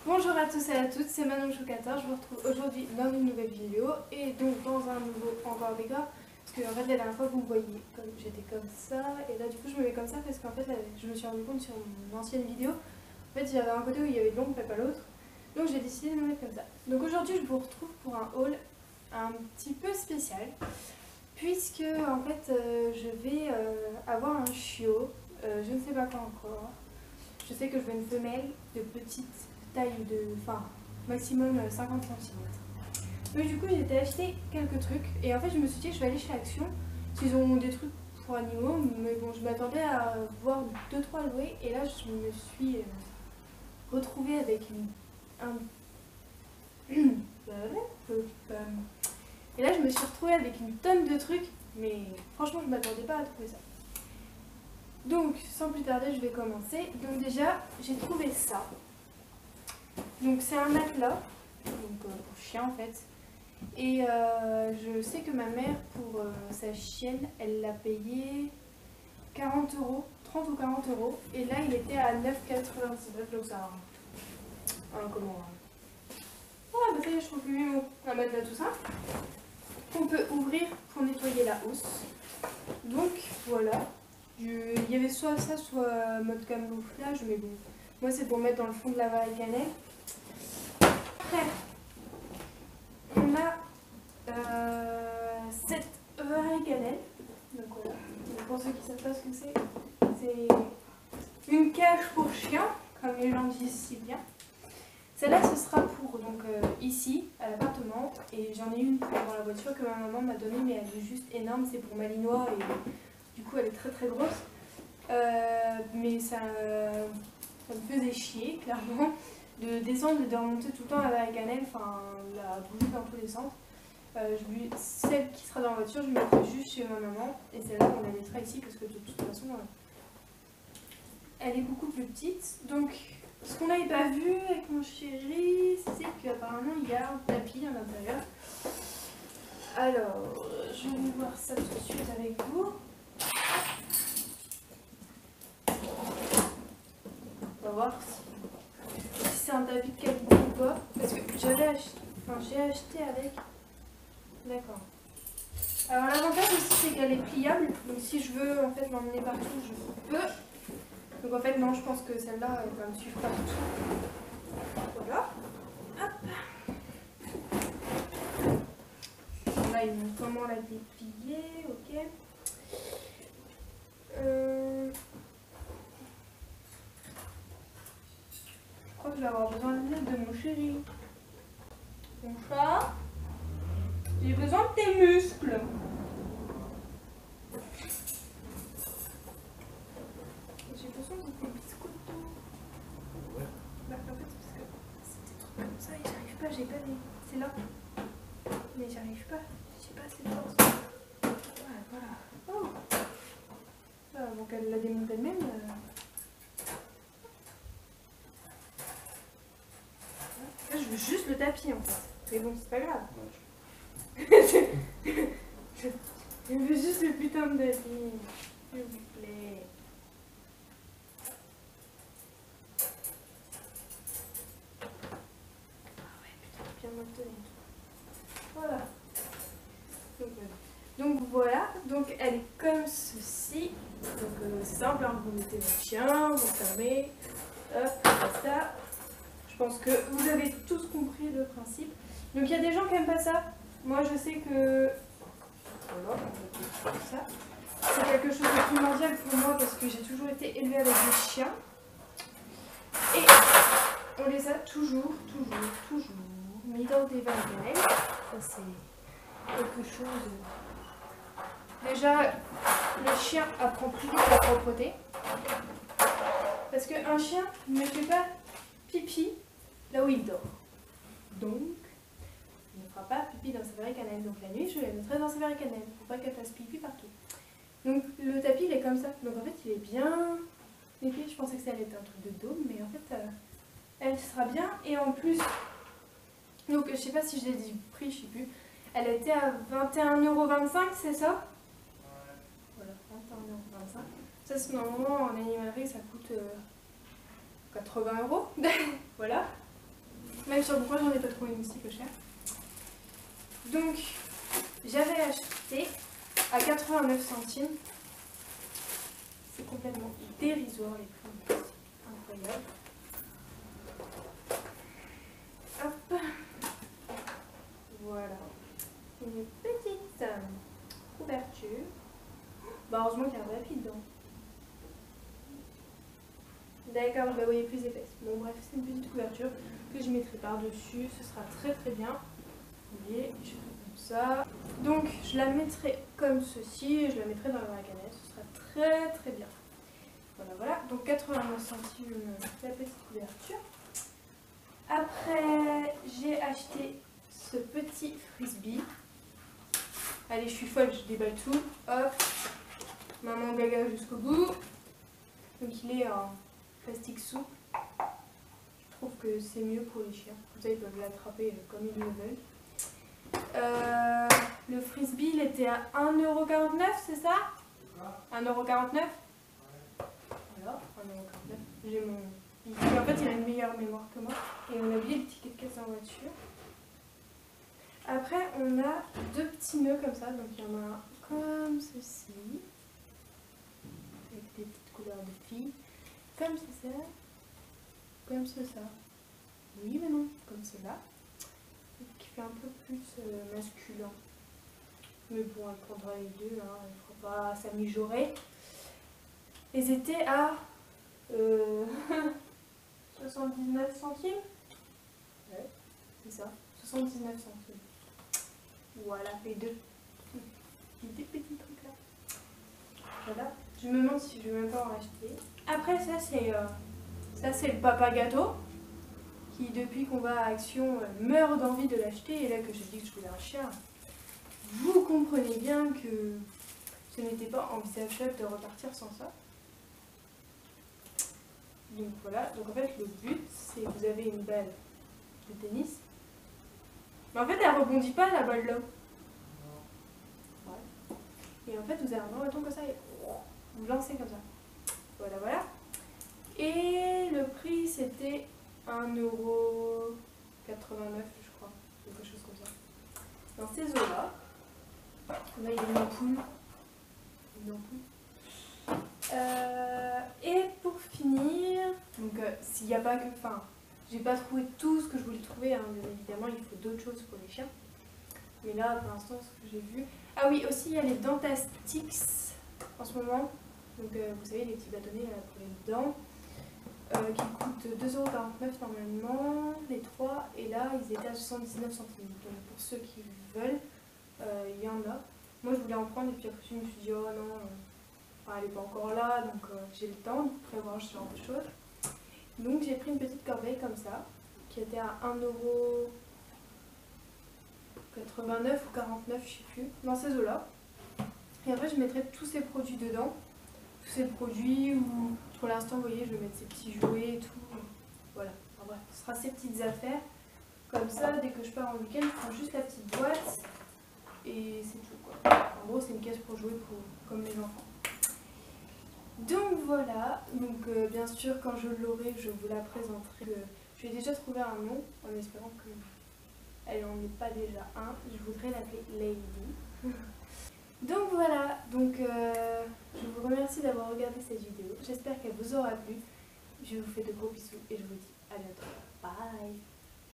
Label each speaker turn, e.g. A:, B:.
A: Bonjour à tous et à toutes, c'est Manon Choucator, je vous retrouve aujourd'hui dans une nouvelle vidéo et donc dans un nouveau encore décor. Parce que en fait la dernière fois vous me voyez comme j'étais comme ça et là du coup je me mets comme ça parce qu'en fait là, je me suis rendu compte sur mon ancienne vidéo. En fait j'avais un côté où il y avait de l'ombre et pas l'autre. Donc j'ai décidé de me mettre comme ça. Donc aujourd'hui je vous retrouve pour un haul un petit peu spécial. Puisque en fait je vais avoir un chiot, je ne sais pas quand encore. Je sais que je veux une femelle de petite taille, enfin maximum 50 cm. Donc du coup j'ai été acheter quelques trucs et en fait je me suis dit que je vais aller chez Action. Ils ont des trucs pour animaux, mais bon je m'attendais à voir 2-3 jouets et là je me suis retrouvée avec et là je me suis retrouvée avec une tonne de trucs, mais franchement je m'attendais pas à trouver ça. Donc, sans plus tarder, je vais commencer. Donc déjà, j'ai trouvé ça. Donc c'est un matelas, donc pour chien en fait. Et je sais que ma mère, pour sa chienne, elle l'a payé 40 €, 30 ou 40 €. Et là, il était à 9,99 €, donc ça... comment... Ah bah ça y est, je trouve plus mes mots. Un matelas tout ça. Qu'on peut ouvrir pour nettoyer la housse. Donc voilà. Il y avait soit ça, soit mode camouflage, mais bon, moi c'est pour mettre dans le fond de la varicannelle. Après, on a cette varicannelle. Donc voilà, donc pour ceux qui ne savent pas ce que c'est une cage pour chien, comme les gens disent si bien. Celle-là, ce sera pour donc ici, à l'appartement, et j'en ai une dans la voiture que ma maman m'a donnée, mais elle est juste énorme, c'est pour Malinois et du coup elle est très très grosse. Mais ça me faisait chier, clairement, de descendre et de remonter tout le temps la varicannelle, enfin la bouger dans tous les sens. Celle qui sera dans la voiture, je la mettrai juste chez ma maman, et celle-là, on la mettra ici parce que de toute façon, elle est beaucoup plus petite. Donc, ce qu'on n'avait pas vu avec mon chéri, c'est qu'apparemment il y a un tapis à l'intérieur. Alors, je vais voir ça tout de suite avec vous. On va voir si c'est un tapis de qualité ou pas. Parce que j'avais acheté, j'ai acheté avec. D'accord. Alors l'avantage aussi c'est qu'elle est pliable. Donc si je veux en fait l'emmener partout, je peux. Donc en fait non, je pense que celle-là elle va me suivre partout. Voilà. Hop. Là il montre comment la déplier. Ok. Je crois que je vais avoir besoin de l'aide de mon chéri. Mon chat, j'ai besoin de tes muscles. J'ai besoin de tes biscottos. Ouais. Bah, en fait, parce que c'est des trucs comme ça et j'arrive pas, j'ai pas les... C'est là. Mais j'arrive pas, j'ai pas assez de force. Ouais, voilà. Oh. Donc elle l'a démonté elle-même. Là, je veux juste le tapis en fait. Mais bon, c'est pas grave. Je veux juste le putain de tapis. S'il vous plaît. Ah ouais, putain, bien me tenir. Voilà. Donc voilà, donc elle est comme ceci. Donc c'est simple, hein, vous mettez votre chien, vous fermez, hop, ça. Je pense que vous avez tous compris le principe. Donc il y a des gens qui n'aiment pas ça. Moi je sais que voilà, ça. C'est quelque chose de primordial pour moi parce que j'ai toujours été élevée avec des chiens. Et on les a toujours mis dans des varicannelles. Ça c'est quelque chose... Déjà, le chien apprend plus vite la propreté. Parce qu'un chien ne fait pas pipi là où il dort. Donc, il ne fera pas pipi dans sa varicannelle. Donc la nuit, je la mettrai dans sa varicannelle pour pas qu'elle fasse pipi partout. Donc le tapis, il est comme ça. Donc en fait, il est bien épais. Je pensais que ça allait être un truc de dôme, mais en fait, elle sera bien. Et en plus, donc je sais pas si je l'ai dit le prix, je sais plus. Elle était à 21,25 €, c'est ça? Voilà, 21,25 €. Ça, c'est normalement en animalerie, ça coûte 80 €. Voilà. Même sur le point, j'en ai pas trouvé une aussi peu chère. Donc, j'avais acheté à 89 centimes. C'est complètement dérisoire les prix. Incroyable. Hop. Voilà. Une petite couverture. Bah heureusement qu'il y a un vrai pied dedans. D'accord, bah oui, plus épaisse. Bon bref, c'est une petite couverture que je mettrai par-dessus. Ce sera très très bien. Vous voyez, je fais comme ça. Donc je la mettrai comme ceci et je la mettrai dans la canette. Ce sera très très bien. Voilà, voilà. Donc 89 centimes la petite couverture. Après, j'ai acheté ce petit frisbee. Allez, je suis folle, je déballe tout. Hop. Maman gaga jusqu'au bout. Donc il est en plastique souple. Je trouve que c'est mieux pour les chiens. Comme ça, ils peuvent l'attraper comme ils le veulent. Le frisbee, il était à 1,49 €, c'est ça? 1,49 €. Voilà, 1,49 €. J'ai mon... En fait, il a une meilleure mémoire que moi. Et on a oublié le ticket de caisse en voiture. Après, on a deux petits nœuds comme ça. Donc, il y en a un comme ceci. Avec des petites couleurs de filles. Comme c'est ça. Comme c'est ça. Oui, mais non. Comme cela. Qui fait un peu plus masculin. Mais bon, elle prendra les deux. Hein. Elle ne fera pas s'amijorer. Ils étaient à 79 centimes. Ouais, c'est ça. 79 centimes. Voilà, les deux. Les deux petits trucs là. Voilà. Je me demande si je vais même pas en acheter. Après, ça c'est le papa gâteau. Qui, depuis qu'on va à Action, meurt d'envie de l'acheter. Et là que j'ai dit que je voulais un chien. Vous comprenez bien que ce n'était pas envisageable de repartir sans ça. Donc voilà, donc en fait le but c'est que vous avez une balle de tennis. Mais en fait elle rebondit pas la balle là. Ouais. Et en fait vous avez un bâton comme ça et vous lancez comme ça. Voilà, voilà. Et le prix c'était 1,89 € je crois. Quelque chose comme ça. Dans ces eaux-là. Là il y a une ampoule. Une ampoule. Et pour finir, donc s'il n'y a pas que, enfin, j'ai pas trouvé tout ce que je voulais trouver, hein, bien évidemment il faut d'autres choses pour les chiens. Mais là pour l'instant ce que j'ai vu. Ah oui, aussi il y a les Dentastix en ce moment. Donc vous savez les petits bâtonnets là, pour les dents qui coûtent 2,49 € normalement, les trois, et là ils étaient à 79 centimes. Donc pour ceux qui veulent, il y en a. Moi je voulais en prendre et puis après je me suis dit oh non. Enfin, elle n'est pas encore là, donc j'ai le temps de prévoir ce genre de choses. Donc j'ai pris une petite corbeille comme ça, qui était à 1,89 € ou 49, je sais plus, dans ces eaux-là. Et après je mettrai tous ces produits dedans, tous ces produits où pour l'instant vous voyez je vais mettre ces petits jouets et tout. Voilà, enfin, bref, ce sera ces petites affaires. Comme ça, dès que je pars en week-end, je prends juste la petite boîte et c'est tout quoi. En gros c'est une caisse pour jouer comme les enfants. Donc voilà, donc bien sûr quand je l'aurai je vous la présenterai. Je vais déjà trouver un nom en espérant qu'elle n'en ait pas déjà un. Je voudrais l'appeler Lady. Donc voilà, donc je vous remercie d'avoir regardé cette vidéo. J'espère qu'elle vous aura plu. Je vous fais de gros bisous et je vous dis à bientôt. Bye.